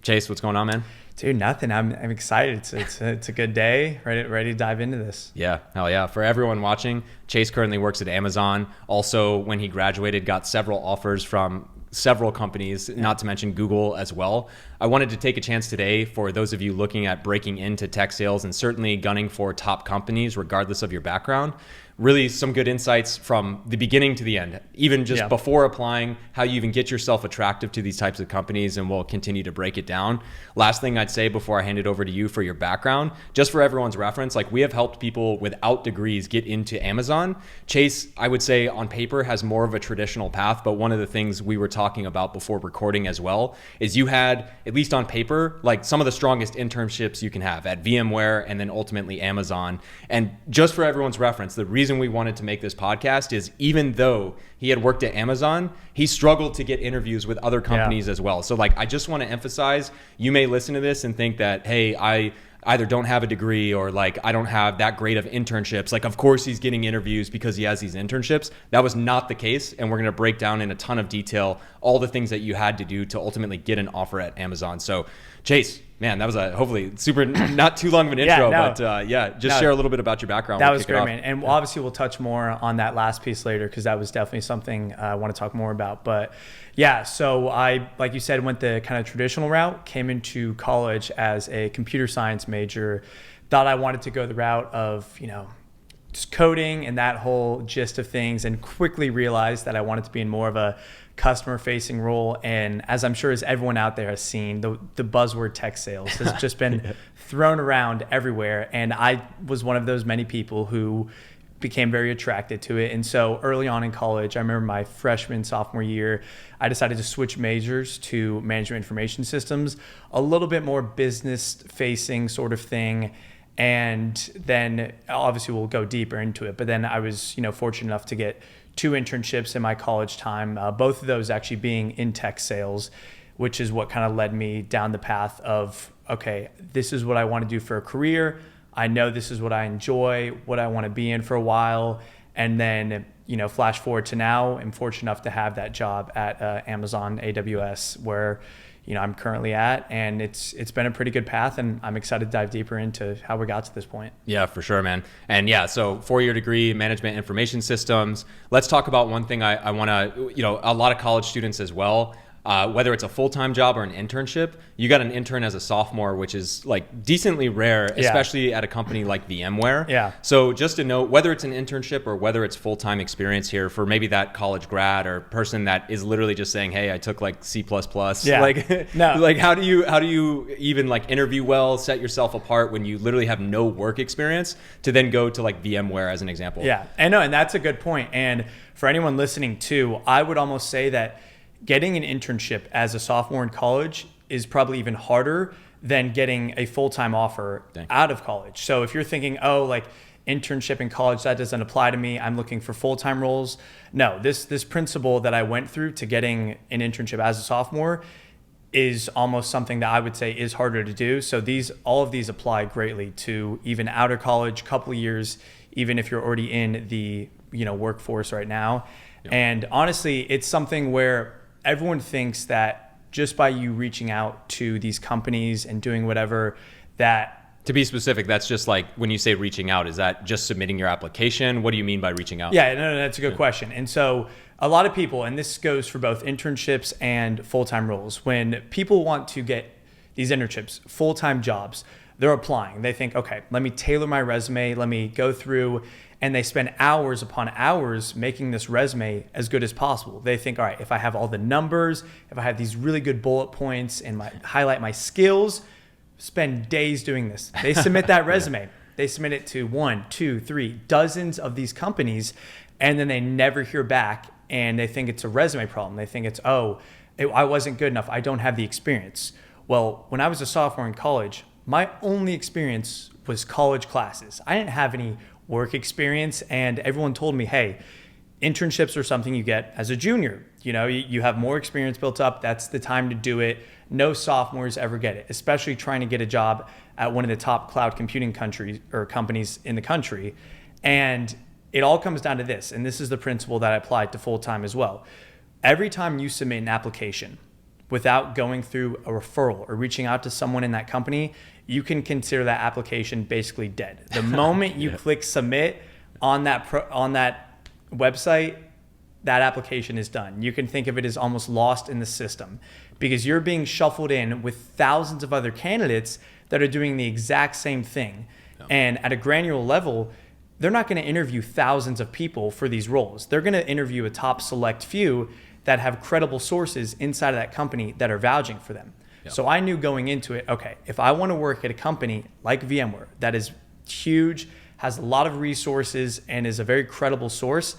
Chase, what's going on, man? Dude, nothing. I'm excited. It's a good day. Ready to dive into this. Yeah, hell yeah. For everyone watching, Chase currently works at Amazon. Also, when he graduated, got several offers from several companies, not to mention Google as well. I wanted to take a chance today for those of you looking at breaking into tech sales and certainly gunning for top companies, regardless of your background. Really some good insights from the beginning to the end, even just before applying, how you even get yourself attractive to these types of companies, and we'll continue to break it down. Last thing I'd say before I hand it over to you for your background, just for everyone's reference, like we have helped people without degrees get into Amazon. Chase, I would say on paper has more of a traditional path, but one of the things we were talking about before recording as well is you had, at least on paper, like some of the strongest internships you can have at VMware and then ultimately Amazon. And just for everyone's reference, the reason we wanted to make this podcast is even though he had worked at Amazon, he struggled to get interviews with other companies as well. So like, I just want to emphasize, you may listen to this and think that, hey, I either don't have a degree or like I don't have that great of internships. Like, of course he's getting interviews because he has these internships. That was not the case. And we're going to break down in a ton of detail all the things that you had to do to ultimately get an offer at Amazon. So Chase, man, that was a hopefully super not too long of an intro, but share a little bit about your background. That was great, man. And obviously we'll touch more on that last piece later because that was definitely something I want to talk more about. But yeah, so I, like you said, went the kind of traditional route, came into college as a computer science major, thought I wanted to go the route of, just coding and that whole gist of things, and quickly realized that I wanted to be in more of a customer facing role. And as I'm sure as everyone out there has seen, the buzzword tech sales has just been thrown around everywhere. And I was one of those many people who became very attracted to it. And so early on in college, I remember my freshman, sophomore year, I decided to switch majors to management information systems, a little bit more business facing sort of thing. And then obviously we'll go deeper into it. But then I was, fortunate enough to get 2 internships in my college time, both of those actually being in tech sales, which is what kind of led me down the path of, okay, this is what I want to do for a career. I know this is what I enjoy, what I want to be in for a while. And then, flash forward to now, I'm fortunate enough to have that job at Amazon AWS where I'm currently at, and it's been a pretty good path, and I'm excited to dive deeper into how we got to this point. Yeah, for sure, man. And yeah, so 4-year degree, management information systems. Let's talk about one thing I want to, a lot of college students as well, whether it's a full-time job or an internship, you got an intern as a sophomore, which is like decently rare, especially at a company like VMware. Yeah. So just to note, whether it's an internship or whether it's full-time experience here for maybe that college grad or person that is literally just saying, hey, I took like C++. Yeah. Like, no. Like how do you even like interview well, set yourself apart when you literally have no work experience to then go to like VMware as an example? Yeah, I know, and that's a good point. And for anyone listening too, I would almost say that getting an internship as a sophomore in college is probably even harder than getting a full-time offer out of college. So if you're thinking, oh, like internship in college, that doesn't apply to me, I'm looking for full-time roles. No, this principle that I went through to getting an internship as a sophomore is almost something that I would say is harder to do. So all of these apply greatly to even out of college, couple of years, even if you're already in the workforce right now. Yep. And honestly, it's something where everyone thinks that just by you reaching out to these companies and doing whatever that... To be specific, that's just like when you say reaching out, is that just submitting your application? What do you mean by reaching out? Yeah, no, that's a good question. And so a lot of people, and this goes for both internships and full-time roles, when people want to get these internships, full-time jobs, they're applying. They think, okay, let me tailor my resume, let me go through, and they spend hours upon hours making this resume as good as possible. They think, all right, if I have all the numbers, if I have these really good bullet points and highlight my skills, spend days doing this. They submit that resume. They submit it to 1, 2, 3, dozens of these companies, and then they never hear back, and they think it's a resume problem. They think it's, I wasn't good enough. I don't have the experience. Well, when I was a sophomore in college, my only experience was college classes. I didn't have any work experience, and everyone told me, hey, internships are something you get as a junior. You have more experience built up. That's the time to do it. No sophomores ever get it, especially trying to get a job at one of the top cloud computing companies in the country. And it all comes down to this, and this is the principle that I applied to full-time as well. Every time you submit an application, without going through a referral or reaching out to someone in that company, you can consider that application basically dead. The moment you click submit on that website, that application is done. You can think of it as almost lost in the system because you're being shuffled in with thousands of other candidates that are doing the exact same thing. Yeah. And at a granular level, they're not going to interview thousands of people for these roles. They're going to interview a top select few that have credible sources inside of that company that are vouching for them. Yeah. So I knew going into it, okay, if I want to work at a company like VMware that is huge, has a lot of resources, and is a very credible source,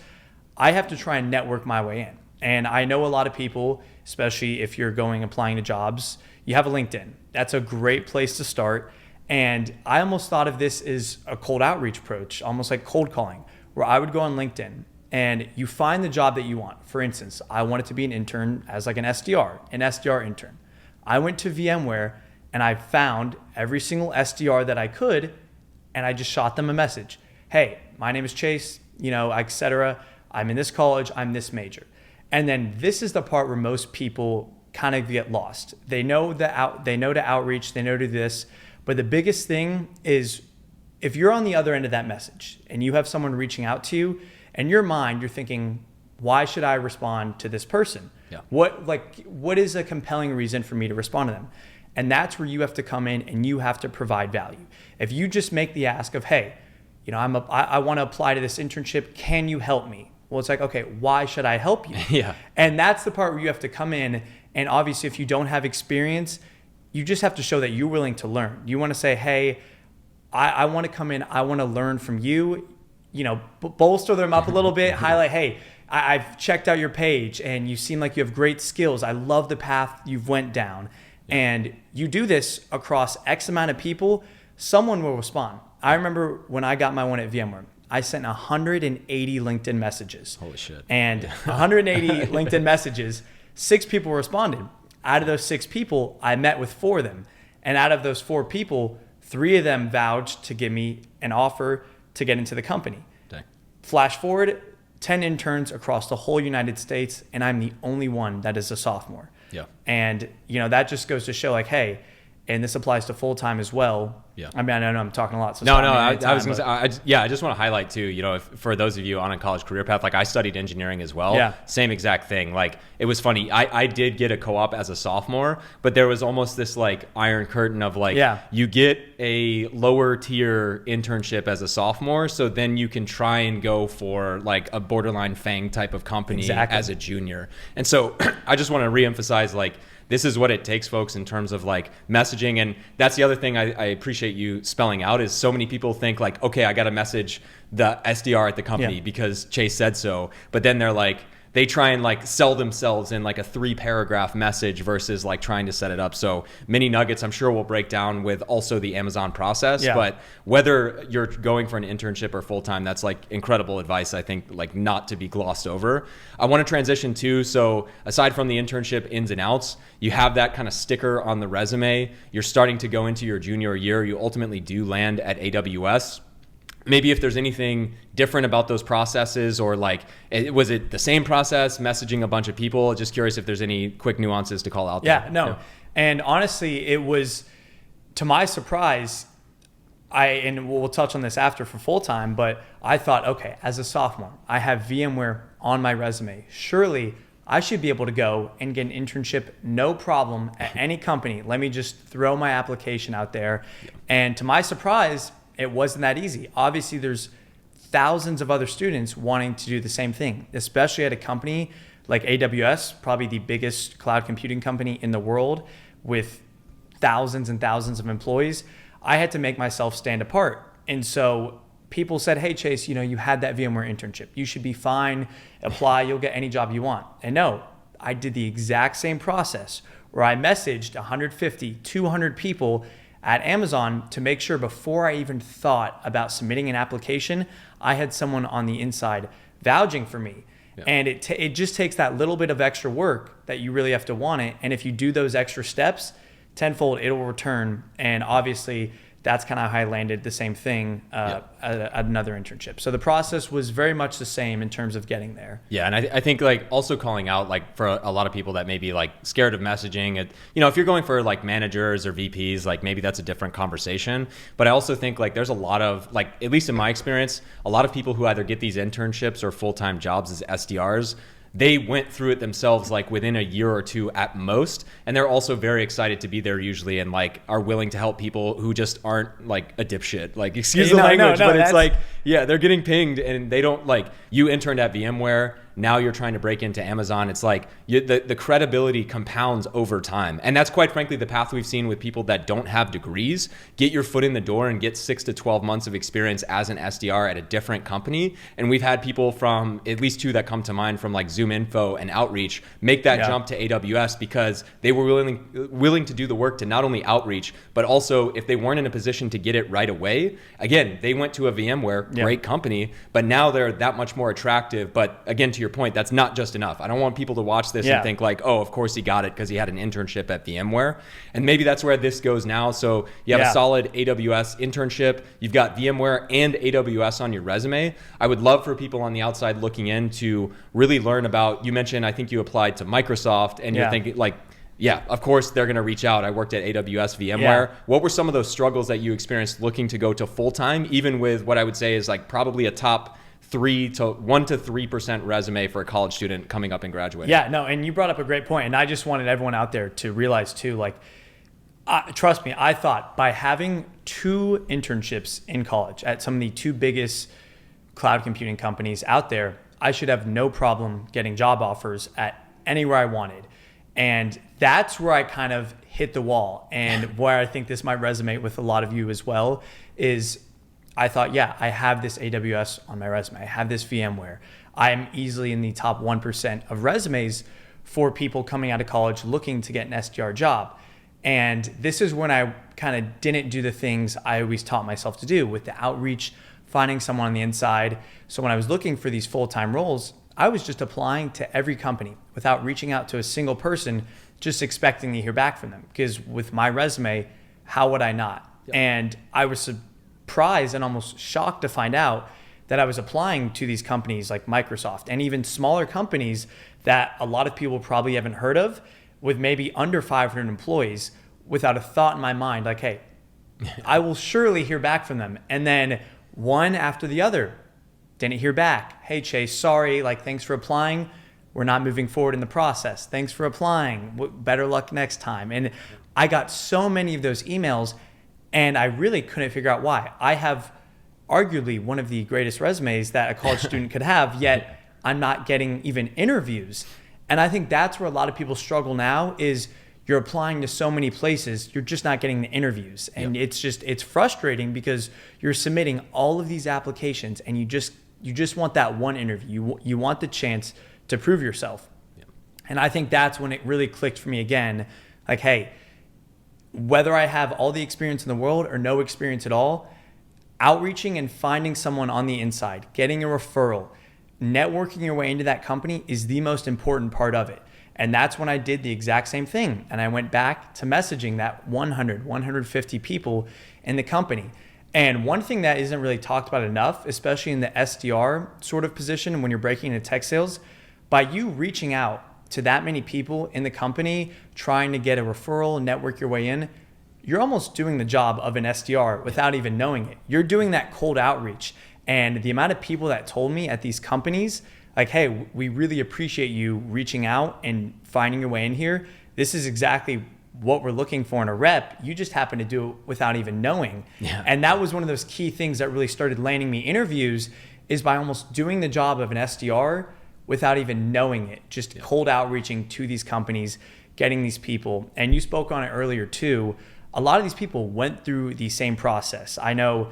I have to try and network my way in. And I know a lot of people, especially if you're applying to jobs, you have a LinkedIn. That's a great place to start. And I almost thought of this as a cold outreach approach, almost like cold calling, where I would go on LinkedIn and you find the job that you want. For instance, I wanted to be an intern as like an SDR intern. I went to VMware and I found every single SDR that I could, and I just shot them a message. Hey, my name is Chase, etc. I'm in this college, I'm this major. And then this is the part where most people kind of get lost. They know to outreach, they know to this, but the biggest thing is if you're on the other end of that message and you have someone reaching out to you, in your mind, you're thinking, why should I respond to this person? Yeah. What is a compelling reason for me to respond to them? And that's where you have to come in and you have to provide value. If you just make the ask of, hey, I want to apply to this internship, can you help me? Well, it's like, okay, why should I help you? Yeah. And that's the part where you have to come in. And obviously, if you don't have experience, you just have to show that you're willing to learn. You want to say, hey, I want to come in, I want to learn from you, bolster them up a little bit, highlight, hey, I've checked out your page and you seem like you have great skills. I love the path you've went down. Yeah. And you do this across X amount of people, someone will respond. I remember when I got my one at VMware, I sent 180 LinkedIn messages. Holy shit. And 180 LinkedIn messages, 6 people responded. Out of those 6 people, I met with 4 of them. And out of those 4 people, 3 of them vouched to give me an offer to get into the company. Dang. Flash forward, 10 interns across the whole United States, and I'm the only one that is a sophomore. Yeah. And, that just goes to show like, hey, and this applies to full-time as well. Yeah. I mean, I know I'm talking a lot. So I was going to say, I just want to highlight too, for those of you on a college career path, like I studied engineering as well. Yeah. Same exact thing. Like it was funny. I did get a co-op as a sophomore, but there was almost this like iron curtain of like, you get a lower tier internship as a sophomore. So then you can try and go for like a borderline FANG type of company as a junior. And so I just want to reemphasize like, this is what it takes, folks, in terms of like messaging. And that's the other thing I appreciate you spelling out is so many people think like, okay, I got to message the SDR at the company because Chase said so. But then they're like, they try and like sell themselves in like a 3-paragraph message versus like trying to set it up. So many nuggets I'm sure we'll break down with also the Amazon process. Yeah. But whether you're going for an internship or full-time, that's like incredible advice, I think, like not to be glossed over. I want to transition too. So aside from the internship ins and outs, you have that kind of sticker on the resume. You're starting to go into your junior year. You ultimately do land at AWS. Maybe if there's anything different about those processes or like, was it the same process, messaging a bunch of people? Just curious if there's any quick nuances to call out there. Yeah. And honestly, it was, to my surprise, and we'll touch on this after for full-time, but I thought, okay, as a sophomore, I have VMware on my resume. Surely I should be able to go and get an internship, no problem, at any company. Let me just throw my application out there. Yeah. And to my surprise, it wasn't that easy. Obviously, there's thousands of other students wanting to do the same thing, especially at a company like AWS, probably the biggest cloud computing company in the world with thousands and thousands of employees. I had to make myself stand apart. And so people said, hey, Chase, you had that VMware internship. You should be fine. Apply. You'll get any job you want. And no, I did the exact same process where I messaged 150, 200 people at Amazon to make sure before I even thought about submitting an application, I had someone on the inside vouching for me. Yeah. And it just takes that little bit of extra work that you really have to want it. And if you do those extra steps, tenfold, it will return. And obviously, that's kind of how I landed the same thing at another internship. So the process was very much the same in terms of getting there. Yeah, and I think like also calling out like for a lot of people that may be like scared of messaging, if you're going for like managers or VPs, like maybe that's a different conversation. But I also think like there's a lot of like, at least in my experience, a lot of people who either get these internships or full-time jobs as SDRs, they went through it themselves like within a year or two at most, and they're also very excited to be there usually and like are willing to help people who just aren't like a dipshit, like excuse the language, but it's like, yeah, they're getting pinged and they don't like, you interned at VMware, now you're trying to break into Amazon. It's like the credibility compounds over time. And that's quite frankly the path we've seen with people that don't have degrees. Get your foot in the door and get 6 to 12 months of experience as an SDR at a different company. And we've had people from, at least 2 that come to mind, from like Zoom Info and Outreach, make that jump to AWS because they were willing to do the work to not only outreach, but also if they weren't in a position to get it right away, again, they went to a VMware, great company, but now they're that much more attractive. But again, to your point, that's not just enough. I don't want people to watch this and think like, oh, of course he got it because he had an internship at VMware. And maybe that's where this goes now. So you have a solid AWS internship. You've got VMware and AWS on your resume. I would love for people on the outside looking in to really learn about, you mentioned, I think you applied to Microsoft and you're thinking like, yeah, of course they're going to reach out. I worked at AWS VMware. Yeah. What were some of those struggles that you experienced looking to go to full-time, even with what I would say is like probably a top 1 to 3% resume for a college student coming up and graduating? Yeah, no, and you brought up a great point, and I just wanted everyone out there to realize too, like, trust me, I thought by having 2 internships in college at some of the 2 biggest cloud computing companies out there, I should have no problem getting job offers at anywhere I wanted. And that's where I kind of hit the wall, and where I think this might resonate with a lot of you as well is I thought, yeah, I have this AWS on my resume. I have this VMware. I am easily in the top 1% of resumes for people coming out of college looking to get an SDR job. And this is when I kind of didn't do the things I always taught myself to do with the outreach, finding someone on the inside. So when I was looking for these full-time roles, I was just applying to every company without reaching out to a single person, just expecting to hear back from them. Because with my resume, how would I not? Yep. And I was surprised and almost shocked to find out that I was applying to these companies like Microsoft and even smaller companies that a lot of people probably haven't heard of, with maybe under 500 employees, without a thought in my mind, like, hey, I will surely hear back from them. And then one after the other, didn't hear back. Hey, Chase, sorry, like, thanks for applying. We're not moving forward in the process. Thanks for applying. Better luck next time. And I got so many of those emails, and I really couldn't figure out why. I have arguably one of the greatest resumes that a college student could have, yet I'm not getting even interviews. And I think that's where a lot of people struggle now is you're applying to so many places, you're just not getting the interviews. And it's frustrating because you're submitting all of these applications and you just want that one interview. You want the chance to prove yourself. And I think that's when it really clicked for me again. Like, hey, whether I have all the experience in the world or no experience at all, outreaching and finding someone on the inside, getting a referral, networking your way into that company is the most important part of it. And that's when I did the exact same thing. And I went back to messaging that 100, 150 people in the company. And one thing that isn't really talked about enough, especially in the SDR sort of position when you're breaking into tech sales, by you reaching out to that many people in the company, trying to get a referral, network your way in, you're almost doing the job of an SDR without even knowing it. You're doing that cold outreach. And the amount of people that told me at these companies, like, hey, we really appreciate you reaching out and finding your way in here. This is exactly what we're looking for in a rep. You just happen to do it without even knowing. Yeah. And that was one of those key things that really started landing me interviews, is by almost doing the job of an SDR without even knowing it, just cold outreaching to these companies, getting these people. And you spoke on it earlier too. A lot of these people went through the same process. I know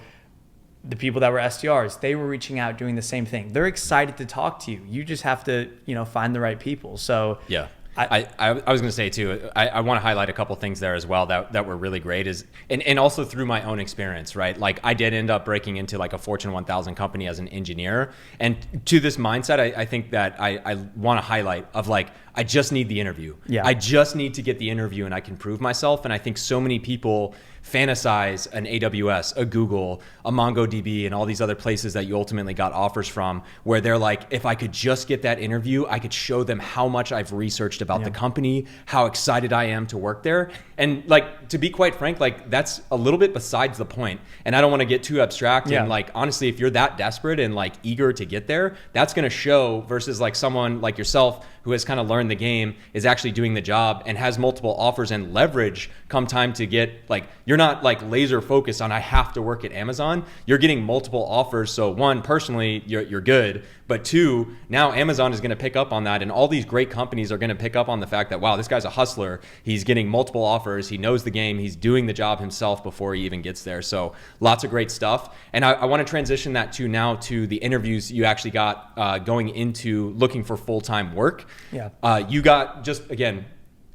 the people that were SDRs, they were reaching out, doing the same thing. They're excited to talk to you. You just have to, find the right people. So yeah. I was going to say too, I want to highlight a couple things there as well that were really great is, and also through my own experience, right? Like I did end up breaking into like a Fortune 1000 company as an engineer. And to this mindset, I think that I want to highlight of like, I just need the interview. Yeah. I just need to get the interview and I can prove myself. And I think so many people fantasize an AWS, a Google, a MongoDB, and all these other places that you ultimately got offers from, where they're like, if I could just get that interview, I could show them how much I've researched about the company, how excited I am to work there. And like, to be quite frank, like that's a little bit besides the point. And I don't want to get too abstract. And like, honestly, if you're that desperate and like eager to get there, that's going to show, versus like someone like yourself who has kind of learned the game, is actually doing the job and has multiple offers and leverage come time to get, like, you're not like laser focused on I have to work at Amazon. You're getting multiple offers. So one, personally, you're good. But two, now Amazon is going to pick up on that. And all these great companies are going to pick up on the fact that, wow, this guy's a hustler. He's getting multiple offers. He knows the game. He's doing the job himself before he even gets there. So lots of great stuff. And I want to transition that now to the interviews you actually got going into looking for full-time work. You got, just again,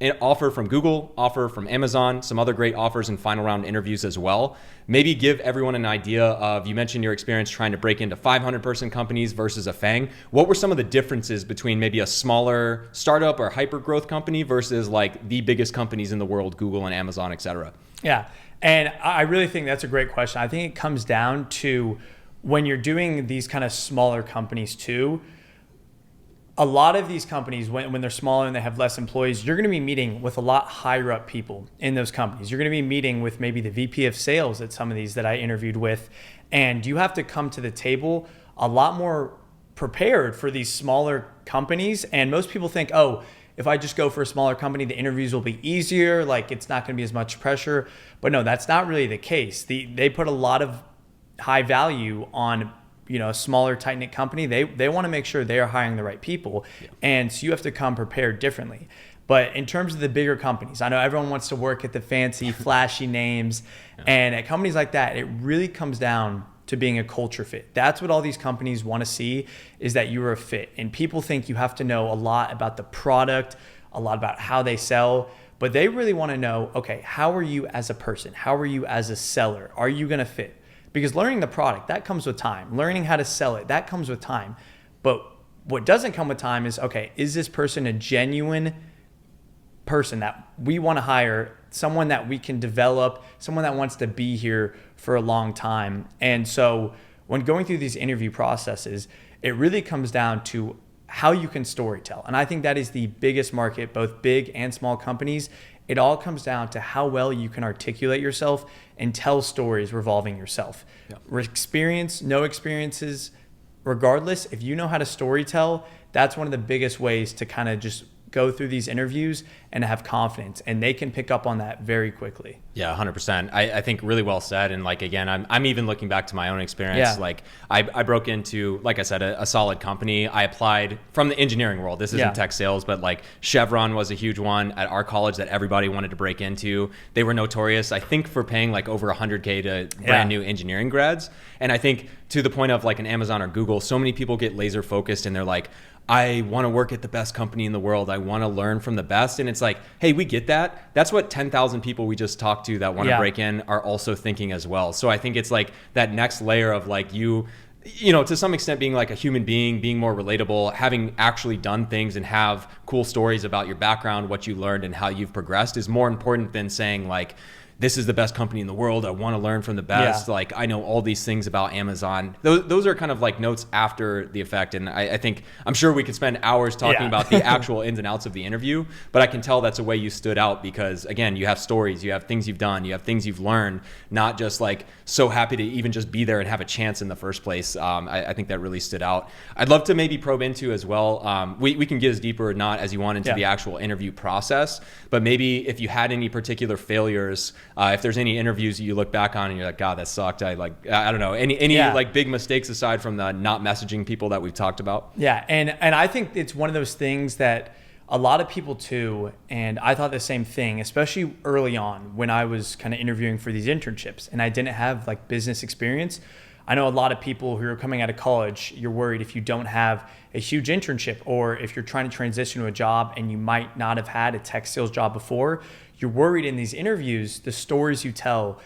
an offer from Google, offer from Amazon, some other great offers and final round interviews as well. Maybe give everyone an idea of, you mentioned your experience trying to break into 500-person companies versus a FANG. What were some of the differences between maybe a smaller startup or hyper growth company versus like the biggest companies in the world, Google and Amazon, et cetera? Yeah, and I really think that's a great question. I think it comes down to when you're doing these kind of smaller companies too, a lot of these companies, when they're smaller and they have less employees, you're going to be meeting with a lot higher up people in those companies. You're going to be meeting with maybe the VP of sales at some of these that I interviewed with. And you have to come to the table a lot more prepared for these smaller companies. And most people think, oh, if I just go for a smaller company, the interviews will be easier. Like, it's not going to be as much pressure. But no, that's not really the case. They put a lot of high value on, you know, a smaller, tight-knit company. They want to make sure they are hiring the right people. And so you have to come prepared differently. But in terms of the bigger companies, I know everyone wants to work at the fancy, flashy names. And at companies like that, it really comes down to being a culture fit. That's what all these companies want to see, is that you are a fit. And people think you have to know a lot about the product, a lot about how they sell, but they really want to know, okay, how are you as a person? How are you as a seller? Are you going to fit? Because learning the product, that comes with time. Learning how to sell it, that comes with time. But what doesn't come with time is, okay, is this person a genuine person that we want to hire, someone that we can develop, someone that wants to be here for a long time? And so when going through these interview processes, it really comes down to how you can storytell. And I think that is the biggest market, both big and small companies. It all comes down to how well you can articulate yourself and tell stories revolving yourself. Experience, no experiences, regardless, if you know how to storytell, that's one of the biggest ways to kind of just go through these interviews and have confidence, and they can pick up on that very quickly. Yeah, 100%. I think really well said. And like, again, I'm even looking back to my own experience. Like I broke into, like I said, a solid company. I applied from the engineering world. This isn't tech sales, but like Chevron was a huge one at our college that everybody wanted to break into. They were notorious, I think, for paying like over $100K to brand new engineering grads. And I think to the point of like an Amazon or Google, so many people get laser focused and they're like, I want to work at the best company in the world. I want to learn from the best. And it's like, hey, we get that. That's what 10,000 people we just talked to that want to break in are also thinking as well. So I think it's like that next layer of like you know, to some extent being like a human being, being more relatable, having actually done things and have cool stories about your background, what you learned and how you've progressed is more important than saying like, this is the best company in the world. I want to learn from the best. Like, I know all these things about Amazon. Those are kind of like notes after the effect. And I think, I'm sure we could spend hours talking about the actual ins and outs of the interview, but I can tell that's a way you stood out because, again, you have stories, you have things you've done, you have things you've learned, not just like so happy to even just be there and have a chance in the first place. I think that really stood out. I'd love to maybe probe into as well. We can get as deeper or not as you want into the actual interview process, but maybe if you had any particular failures, if there's any interviews that you look back on and you're like, God, that sucked. I don't know, any like big mistakes aside from the not messaging people that we've talked about. Yeah. And I think it's one of those things that a lot of people too, and I thought the same thing, especially early on when I was kind of interviewing for these internships and I didn't have like business experience. I know a lot of people who are coming out of college, you're worried if you don't have a huge internship or if you're trying to transition to a job and you might not have had a tech sales job before, you're worried in these interviews, the stories you tell,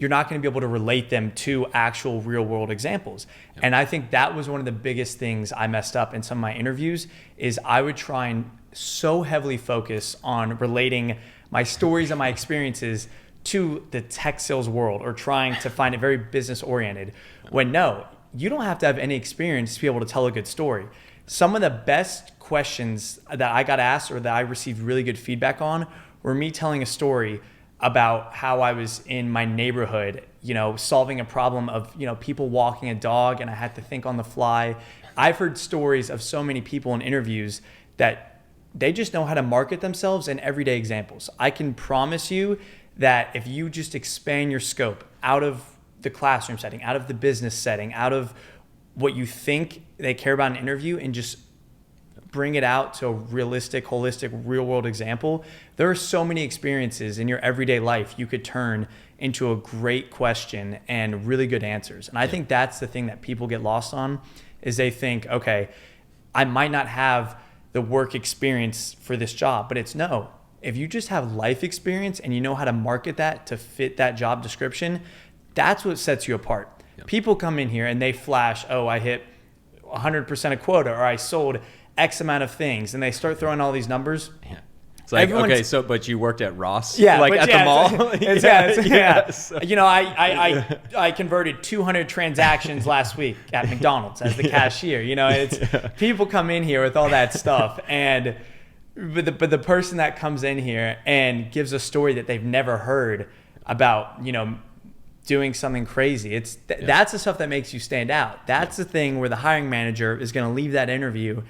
you're not going to be able to relate them to actual real world examples. Yep. And I think that was one of the biggest things I messed up in some of my interviews is I would try and so heavily focus on relating my stories and my experiences to the tech sales world or trying to find it very business oriented when no, you don't have to have any experience to be able to tell a good story. Some of the best questions that I got asked or that I received really good feedback on were me telling a story about how I was in my neighborhood, solving a problem of, people walking a dog and I had to think on the fly. I've heard stories of so many people in interviews that they just know how to market themselves in everyday examples. I can promise you that if you just expand your scope out of the classroom setting, out of the business setting, out of what you think they care about in an interview and just bring it out to a realistic, holistic, real world example, there are so many experiences in your everyday life you could turn into a great question and really good answers. And I think that's the thing that people get lost on is they think, okay, I might not have the work experience for this job, but it's no. If you just have life experience and you know how to market that to fit that job description, that's what sets you apart. Yep. People come in here and they flash, oh, I hit 100% of quota or I sold X amount of things. And they start throwing all these numbers. Yeah. It's like, okay, but you worked at Ross? Yeah. Like at the mall? I converted 200 transactions last week at McDonald's as the cashier. People come in here with all that stuff. But the person that comes in here and gives a story that they've never heard about, doing something crazy. That's the stuff that makes you stand out. That's the thing where the hiring manager is going to leave that interview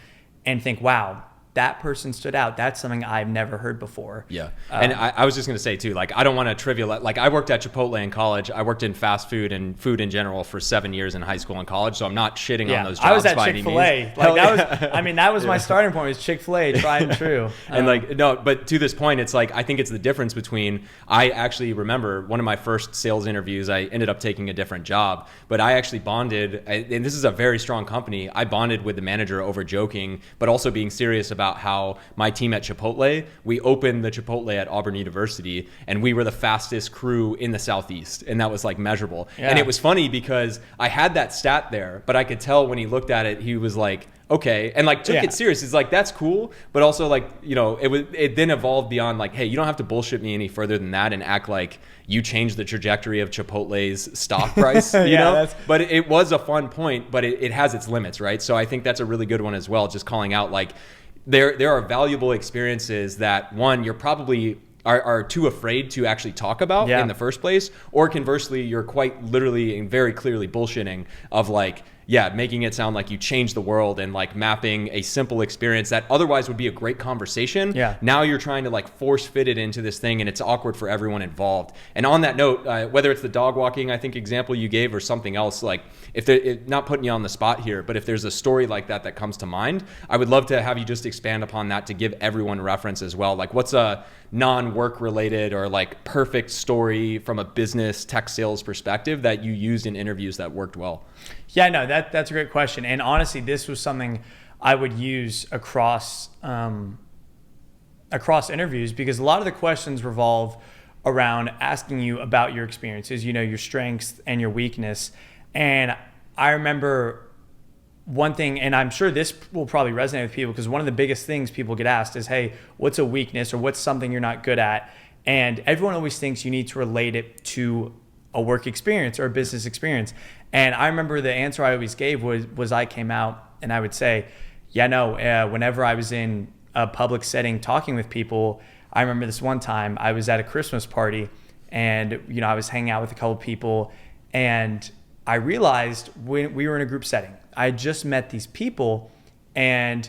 and think, wow, that person stood out. That's something I've never heard before. Yeah. And I was just going to say too, I don't want to trivialize, I worked at Chipotle in college. I worked in fast food and food in general for 7 years in high school and college. So I'm not shitting on those jobs. I was at Chick-fil-A. That was my starting point was Chick-fil-A, tried and true. But to this point, it's I think it's the difference between, I actually remember one of my first sales interviews, I ended up taking a different job, but I actually bonded, and this is a very strong company. I bonded with the manager over joking, but also being serious about how my team at Chipotle, we opened the Chipotle at Auburn University and we were the fastest crew in the Southeast, and that was measurable. Yeah. And it was funny because I had that stat there, but I could tell when he looked at it, he was like, okay, and took it serious. It's that's cool, but also it then evolved beyond hey, you don't have to bullshit me any further than that and act like you changed the trajectory of Chipotle's stock price, you know? But it was a fun point, but it has its limits, right? So I think that's a really good one as well, just calling out there are valuable experiences that one, you're probably are too afraid to actually talk about in the first place, or conversely, you're quite literally and very clearly bullshitting of making it sound like you changed the world and mapping a simple experience that otherwise would be a great conversation. Yeah. Now you're trying to force fit it into this thing and it's awkward for everyone involved. And on that note, whether it's the dog walking, I think example you gave or something else, not putting you on the spot here, but if there's a story like that comes to mind, I would love to have you just expand upon that to give everyone reference as well. What's a non-work related or perfect story from a business tech sales perspective that you used in interviews that worked well? Yeah, no, that's a great question. And honestly, this was something I would use across interviews because a lot of the questions revolve around asking you about your experiences, your strengths and your weakness. And I remember one thing, and I'm sure this will probably resonate with people because one of the biggest things people get asked is, hey, what's a weakness or what's something you're not good at? And everyone always thinks you need to relate it to a work experience or a business experience. And I remember the answer I always gave was I came out and I would say, whenever I was in a public setting talking with people, I remember this one time I was at a Christmas party and, I was hanging out with a couple people and I realized when we were in a group setting, I just met these people and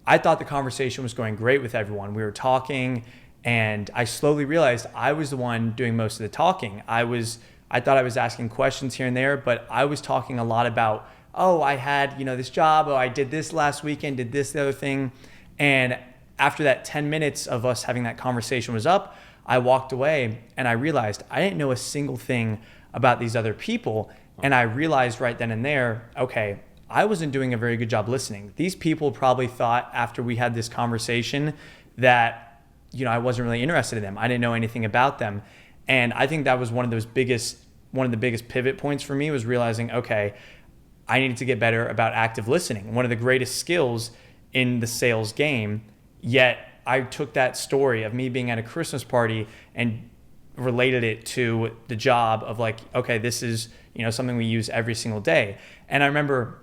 I thought the conversation was going great with everyone. We were talking and I slowly realized I was the one doing most of the talking. I thought I was asking questions here and there, but I was talking a lot about, oh, I had, this job. Oh, I did this last weekend, did this, the other thing. And after that 10 minutes of us having that conversation was up, I walked away and I realized I didn't know a single thing about these other people. And I realized right then and there, okay, I wasn't doing a very good job listening. These people probably thought after we had this conversation that, I wasn't really interested in them. I didn't know anything about them. And I think that was one of those biggest one of the biggest pivot points for me was realizing, okay, I needed to get better about active listening, one of the greatest skills in the sales game. Yet I took that story of me being at a Christmas party and related it to the job of like, okay, this is, something we use every single day. And I remember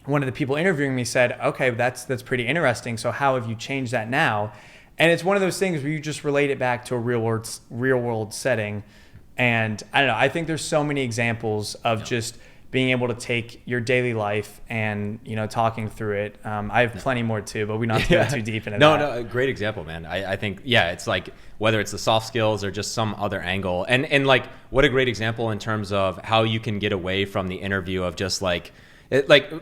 one of the people interviewing me said, okay, that's pretty interesting. So how have you changed that now? And it's one of those things where you just relate it back to a real world setting. And I don't know, I think there's so many examples of just being able to take your daily life and, talking through it. I have plenty more too, but we don't have to go too deep into that. No, great example, man. I think, it's like, whether it's the soft skills or just some other angle. And like, what a great example in terms of how you can get away from the interview of just like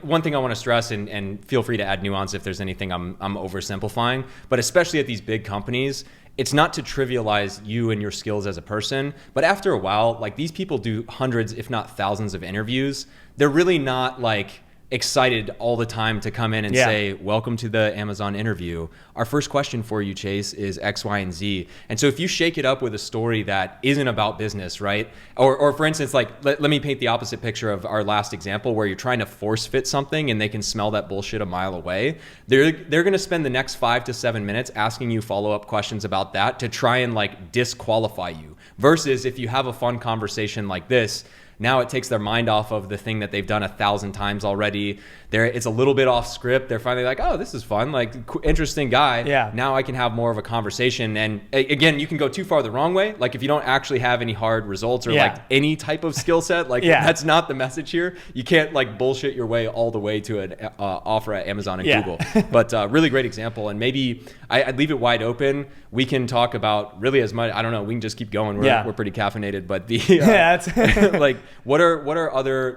one thing I want to stress, and feel free to add nuance if there's anything I'm oversimplifying, but especially at these big companies, it's not to trivialize you and your skills as a person, but after a while, like these people do hundreds, if not thousands of interviews. They're really not like excited all the time to come in and say, welcome to the Amazon interview. Our first question for you, Chase, is X, Y, and Z. And so if you shake it up with a story that isn't about business, right? Or for instance, like, let me paint the opposite picture of our last example where you're trying to force fit something and they can smell that bullshit a mile away. They're going to spend the next 5 to 7 minutes asking you follow-up questions about that to try and like disqualify you. Versus if you have a fun conversation like this, now it takes their mind off of the thing that they've done 1,000 times already. It's a little bit off script. They're finally like, oh, this is fun, like interesting guy. Yeah. Now I can have more of a conversation. And again, you can go too far the wrong way. Like if you don't actually have any hard results or like any type of skill set, like that's not the message here. You can't like bullshit your way all the way to an offer at Amazon and Google. But really great example. And maybe I'd leave it wide open. We can talk about really as much. I don't know. We can just keep going. We're pretty caffeinated. But the like what are other,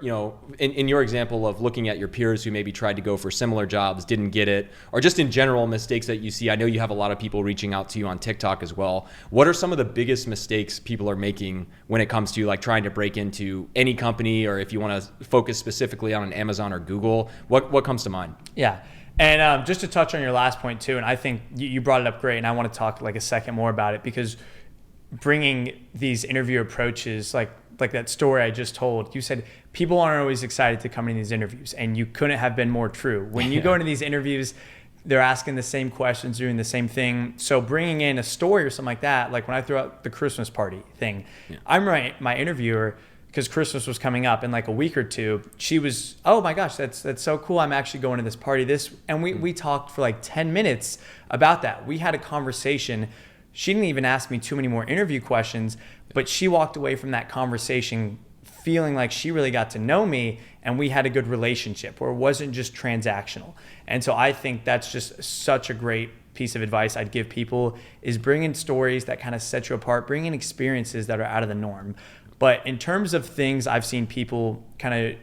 in your example of looking at your peers who maybe tried to go for similar jobs, didn't get it, or just in general mistakes that you see? I know you have a lot of people reaching out to you on TikTok as well. What are some of the biggest mistakes people are making when it comes to like trying to break into any company, or if you want to focus specifically on an Amazon or Google, what comes to mind? Yeah. And just to touch on your last point too, and I think you brought it up great, and I want to talk like a second more about it, because bringing these interview approaches, like that story I just told, you said people aren't always excited to come into these interviews, and you couldn't have been more true. When you go into these interviews, they're asking the same questions, doing the same thing. So bringing in a story or something like that, like when I threw out the Christmas party thing, I'm my interviewer, because Christmas was coming up in like a week or two, she was, oh my gosh, that's so cool. I'm actually going to this party. And we talked for like 10 minutes about that. We had a conversation. She didn't even ask me too many more interview questions, but she walked away from that conversation feeling like she really got to know me, and we had a good relationship where it wasn't just transactional. And so I think that's just such a great piece of advice I'd give people, is bring in stories that kind of set you apart, bring in experiences that are out of the norm. But in terms of things I've seen people kind of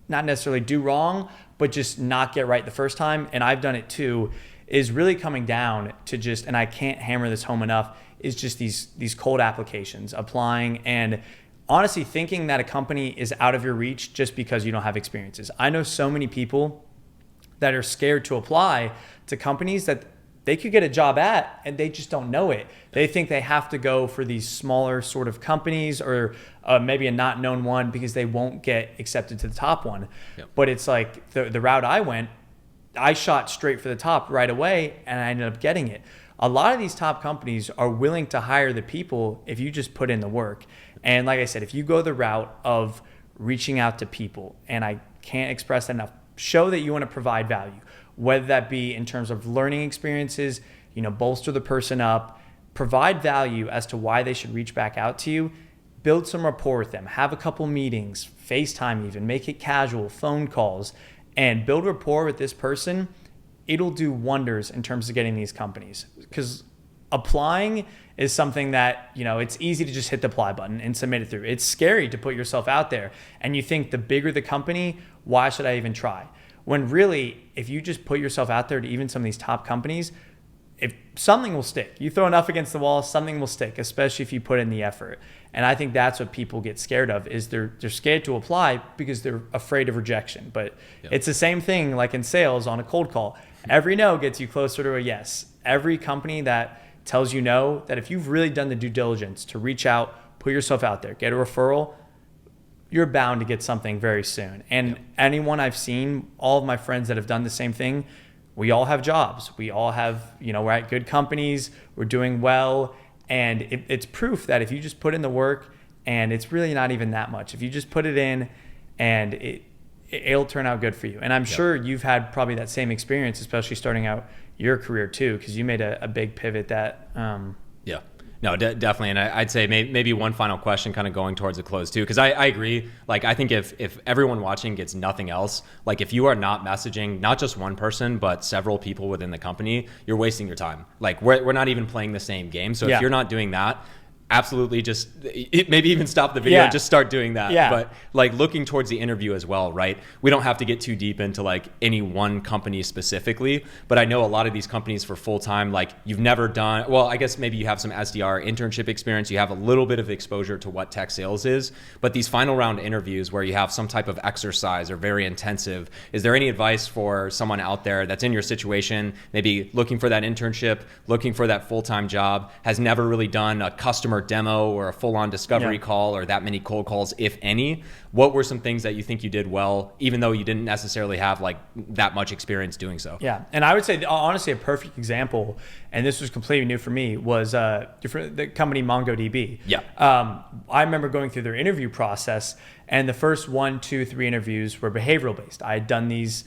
not necessarily do wrong, but just not get right the first time, and I've done it too, is really coming down to just, and I can't hammer this home enough, is just these cold applications, applying, and honestly thinking that a company is out of your reach just because you don't have experiences. I know so many people that are scared to apply to companies that they could get a job at, and they just don't know it. They think they have to go for these smaller sort of companies, or maybe a not known one, because they won't get accepted to the top one. Yep. But it's like the route I went, I shot straight for the top right away, and I ended up getting it. A lot of these top companies are willing to hire the people if you just put in the work. And like I said, if you go the route of reaching out to people, and I can't express that enough, show that you want to provide value, whether that be in terms of learning experiences, bolster the person up, provide value as to why they should reach back out to you, build some rapport with them, have a couple meetings, FaceTime even, make it casual, phone calls, and build rapport with this person. It'll do wonders in terms of getting these companies, because applying is something that, it's easy to just hit the apply button and submit it through. It's scary to put yourself out there, and you think the bigger the company, why should I even try? When really, if you just put yourself out there to even some of these top companies, if something will stick. You throw enough against the wall, something will stick, especially if you put in the effort. And I think that's what people get scared of, is they're scared to apply because they're afraid of rejection. But It's the same thing like in sales on a cold call. Every no gets you closer to a yes. Every company that tells you no, that if you've really done the due diligence to reach out, put yourself out there, get a referral, you're bound to get something very soon. And anyone I've seen, all of my friends that have done the same thing, we all have jobs. We all have, we're at good companies, we're doing well. And it's proof that if you just put in the work, and it's really not even that much, if you just put it in, and it'll turn out good for you. And I'm sure you've had probably that same experience, especially starting out your career too, because you made a big pivot that No, definitely. And I'd say maybe one final question kind of going towards a close too, because I agree. Like, I think if everyone watching gets nothing else, like if you are not messaging not just one person, but several people within the company, you're wasting your time. Like we're not even playing the same game. So if you're not doing that, absolutely just maybe even stop the video and just start doing that. But like looking towards the interview as well, right? We don't have to get too deep into like any one company specifically, but I know a lot of these companies for full-time, like you've never done, well, I guess maybe you have some SDR internship experience, you have a little bit of exposure to what tech sales is, but these final round interviews where you have some type of exercise or very intensive, is there any advice for someone out there that's in your situation, maybe looking for that internship, looking for that full-time job, has never really done a customer demo or a full-on discovery call or that many cold calls, if any? What were some things that you think you did well, even though you didn't necessarily have like that much experience doing so? Yeah, and I would say honestly a perfect example, and this was completely new for me, was the company MongoDB. I remember going through their interview process, and the first 1, 2, 3 interviews were behavioral based. I had done these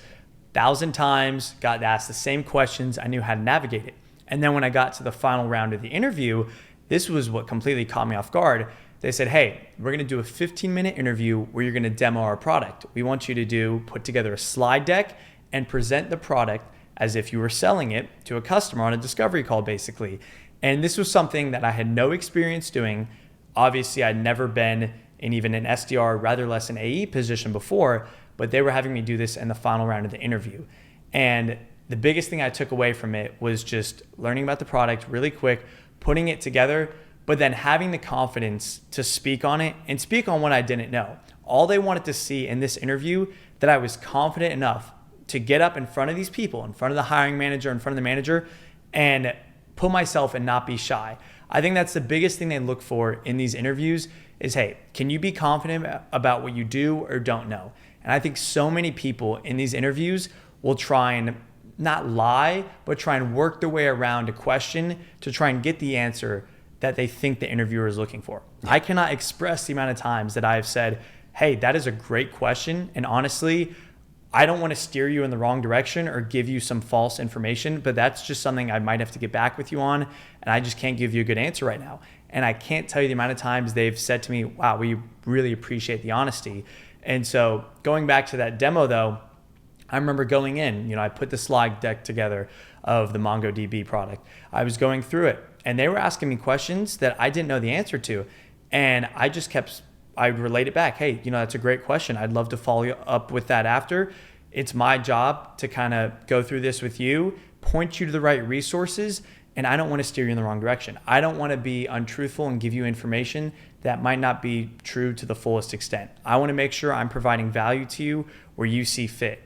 1,000 times, got asked the same questions, I knew how to navigate it. And then when I got to the final round of the interview, this was what completely caught me off guard. They said, hey, we're going to do a 15-minute interview where you're going to demo our product. We want you to put together a slide deck and present the product as if you were selling it to a customer on a discovery call, basically. And this was something that I had no experience doing. Obviously, I'd never been in even an SDR, rather less an AE position before, but they were having me do this in the final round of the interview. And the biggest thing I took away from it was just learning about the product really quick, putting it together, but then having the confidence to speak on it and speak on what I didn't know. All they wanted to see in this interview, that I was confident enough to get up in front of these people, in front of the hiring manager, in front of the manager, and put myself and not be shy. I think that's the biggest thing they look for in these interviews is, hey, can you be confident about what you do or don't know? And I think so many people in these interviews will try and not lie, but try and work their way around a question to try and get the answer that they think the interviewer is looking for. I cannot express the amount of times that I have said, hey, that is a great question. And honestly, I don't want to steer you in the wrong direction or give you some false information, but that's just something I might have to get back with you on. And I just can't give you a good answer right now. And I can't tell you the amount of times they've said to me, wow, we really appreciate the honesty. And so going back to that demo though, I remember going in, I put the slide deck together of the MongoDB product. I was going through it and they were asking me questions that I didn't know the answer to. And I relate it back. Hey, that's a great question. I'd love to follow up with that after. It's my job to kind of go through this with you, point you to the right resources, and I don't want to steer you in the wrong direction. I don't want to be untruthful and give you information that might not be true to the fullest extent. I want to make sure I'm providing value to you where you see fit.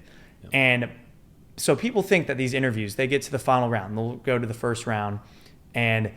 And so people think that these interviews, they get to the final round, they'll go to the first round, and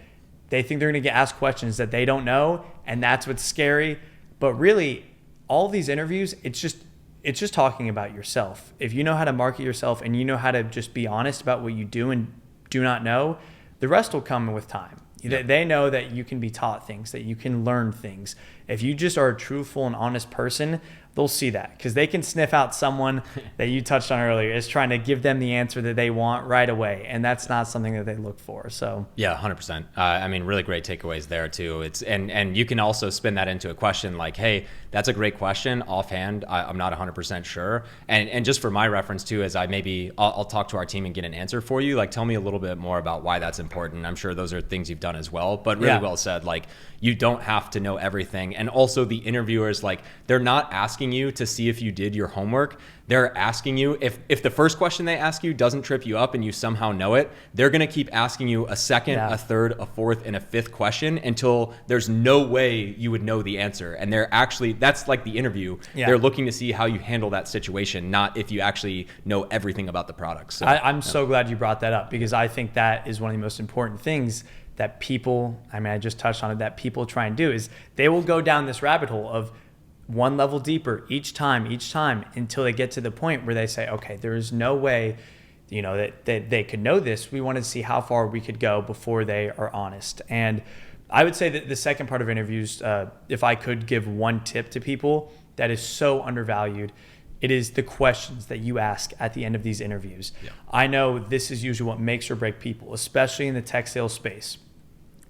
they think they're going to get asked questions that they don't know, and that's what's scary. But really, all these interviews, it's just talking about yourself. If you know how to market yourself and you know how to just be honest about what you do and do not know, the rest will come with time. They know that you can be taught things, that you can learn things. If you just are a truthful and honest person, they'll see that because they can sniff out someone that you touched on earlier is trying to give them the answer that they want right away. And that's not something that they look for. So yeah, 100%. I mean, really great takeaways there too. And you can also spin that into a question like, hey, that's a great question. Offhand, I'm not 100% sure. And just for my reference too, as I'll talk to our team and get an answer for you. Like, tell me a little bit more about why that's important. I'm sure those are things you've done as well, but really well said. Like, you don't have to know everything. And also the interviewers, like, they're not asking you to see if you did your homework. They're asking you, if the first question they ask you doesn't trip you up and you somehow know it, they're going to keep asking you a second, a third, a fourth, and a fifth question until there's no way you would know the answer. And that's like the interview. They're looking to see how you handle that situation, not if you actually know everything about the product. So, I'm so glad you brought that up because I think that is one of the most important things that people, I just touched on it, that people try and do is they will go down this rabbit hole of, one level deeper each time, until they get to the point where they say, okay, there is no way, that they could know this. We wanted to see how far we could go before they are honest. And I would say that the second part of interviews, if I could give one tip to people that is so undervalued, it is the questions that you ask at the end of these interviews. Yeah. I know this is usually what makes or break people, especially in the tech sales space,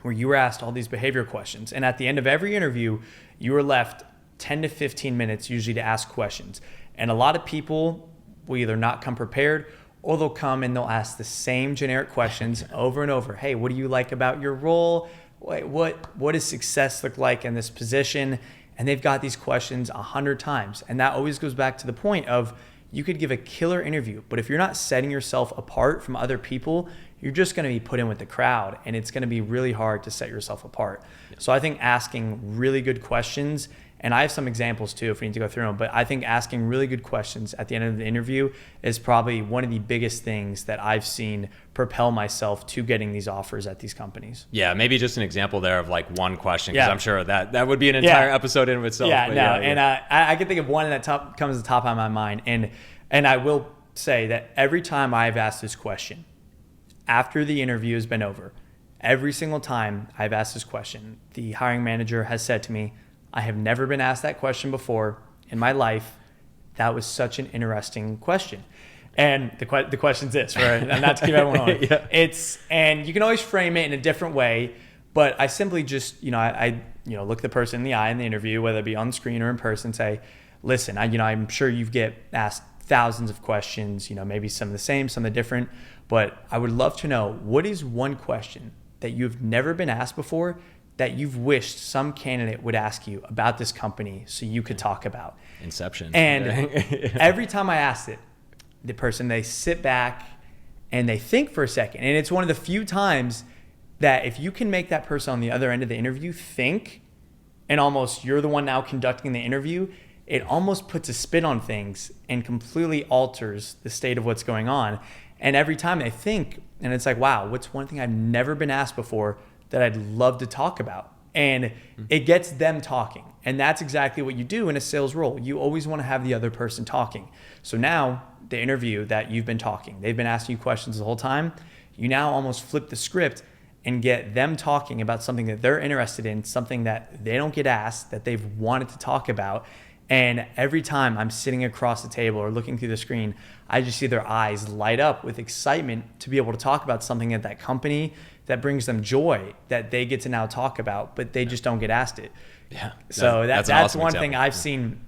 where you were asked all these behavior questions. And at the end of every interview, you are left 10 to 15 minutes usually to ask questions. And a lot of people will either not come prepared, or they'll come and they'll ask the same generic questions over and over. Hey, what do you like about your role? What does success look like in this position? And they've got these questions 100 times. And that always goes back to the point of, you could give a killer interview, but if you're not setting yourself apart from other people, you're just going to be put in with the crowd, and it's going to be really hard to set yourself apart. Yeah. So I think asking really good questions, and I have some examples too if we need to go through them, but I think asking really good questions at the end of the interview is probably one of the biggest things that I've seen propel myself to getting these offers at these companies. Yeah, maybe just an example there of like one question, because I'm sure that would be an entire episode in of itself. And I can think of one that comes to the top of my mind, and I will say that every time I've asked this question, after the interview has been over, every single time I've asked this question, the hiring manager has said to me, I have never been asked that question before in my life. That was such an interesting question. And the question's this, right? And not to keep everyone on. Yeah. And you can always frame it in a different way, but I simply just, I look the person in the eye in the interview, whether it be on screen or in person, say, listen, I'm sure you get asked thousands of questions, maybe some of the same, some of the different, but I would love to know, what is one question that you've never been asked before that you've wished some candidate would ask you about this company so you could talk about? Inception. And every time I ask it, the person, they sit back and they think for a second. And it's one of the few times that if you can make that person on the other end of the interview think, and almost you're the one now conducting the interview, it almost puts a spin on things and completely alters the state of what's going on. And every time they think, and it's like, wow, what's one thing I've never been asked before that I'd love to talk about? And it gets them talking. And that's exactly what you do in a sales role. You always want to have the other person talking. So now the interview that you've been talking, they've been asking you questions the whole time. You now almost flip the script and get them talking about something that they're interested in, something that they don't get asked, that they've wanted to talk about. And every time I'm sitting across the table or looking through the screen, I just see their eyes light up with excitement to be able to talk about something at that company that brings them joy, that they get to now talk about, but they just don't get asked it. Yeah. So that's awesome one example. Thing I've seen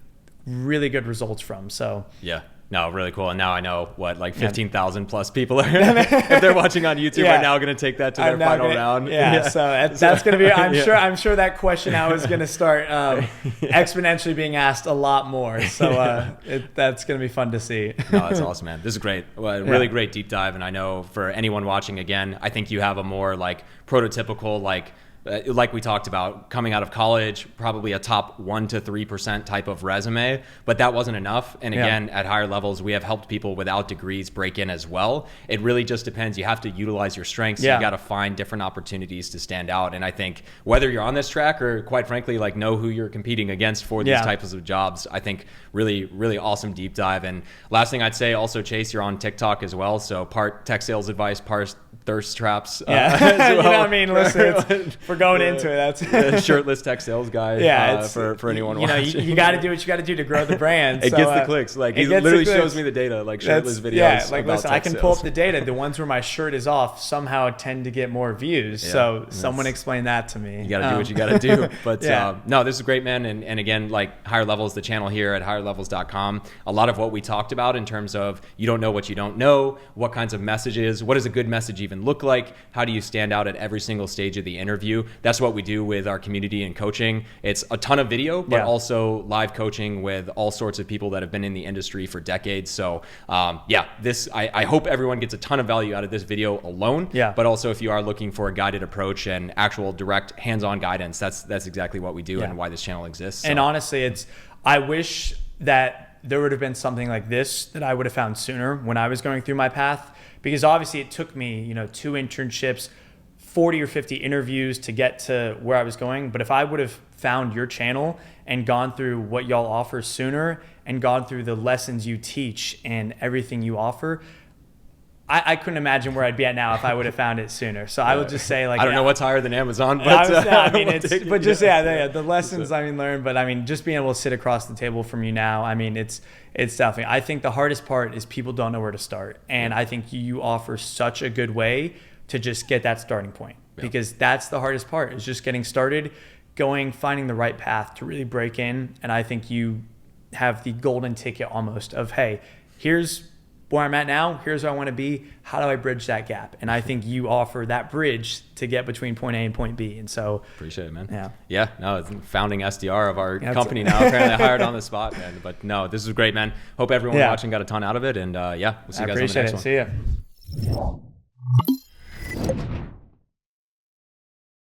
really good results from. So yeah. No, really cool. And now I know what, like 15,000 plus people are, if they're watching on YouTube, are now going to take that to their final round. Yeah. So that's going to be, I'm sure that question now is going to start exponentially being asked a lot more. So that's going to be fun to see. No, that's awesome, man. This is great. Well, really great deep dive. And I know for anyone watching, again, I think you have a more like prototypical, like we talked about, coming out of college, probably a top 1% to 3% type of resume, but that wasn't enough. And again, at higher levels, we have helped people without degrees break in as well. It really just depends. You have to utilize your strengths. You got to find different opportunities to stand out. And I think whether you're on this track or quite frankly, like know who you're competing against for these types of jobs, I think really, really awesome deep dive. And last thing I'd say also, Chase, you're on TikTok as well. So part tech sales advice, part thirst traps. As well. You know what I mean? Listen, for going into it, that's shirtless tech sales guy. For anyone watching. You got to do what you got to do to grow the brand. It gets the clicks. Like it literally shows me the data, like shirtless videos. Yeah, like listen, I can pull up the data. The ones where my shirt is off somehow tend to get more views. So someone explain that to me. You got to do what you got to do. But no, this is great, man. And again, like Higher Levels, the channel here at higherlevels.com. A lot of what we talked about in terms of you don't know what you don't know, what kinds of messages, what does a good message even look like? How do you stand out at every single stage of the interview? That's what we do with our community and coaching. It's a ton of video, but also live coaching with all sorts of people that have been in the industry for decades. So I hope everyone gets a ton of value out of this video alone. But also if you are looking for a guided approach and actual direct hands-on guidance, that's exactly what we do and why this channel exists. So. And honestly, I wish that there would have been something like this that I would have found sooner when I was going through my path, because obviously it took me, 2 internships, 40 or 50 interviews to get to where I was going. But if I would have found your channel and gone through what y'all offer sooner and gone through the lessons you teach and everything you offer, I couldn't imagine where I'd be at now if I would have found it sooner. So I would just say, like, I don't know what's higher than Amazon, but I mean, the lessons learned, but I mean, just being able to sit across the table from you now, I mean, it's definitely, I think the hardest part is people don't know where to start. And I think you offer such a good way to just get that starting point, because that's the hardest part, is just getting started, finding the right path to really break in. And I think you have the golden ticket almost of, hey, here's where I'm at now, here's where I want to be, how do I bridge that gap? And I think you offer that bridge to get between point A and point B. And so appreciate it, man. Yeah, no, it's founding SDR of our company now. Apparently I hired on the spot, man. But no, this is great, man. Hope everyone watching got a ton out of it. And we'll see you guys on the next one. See ya.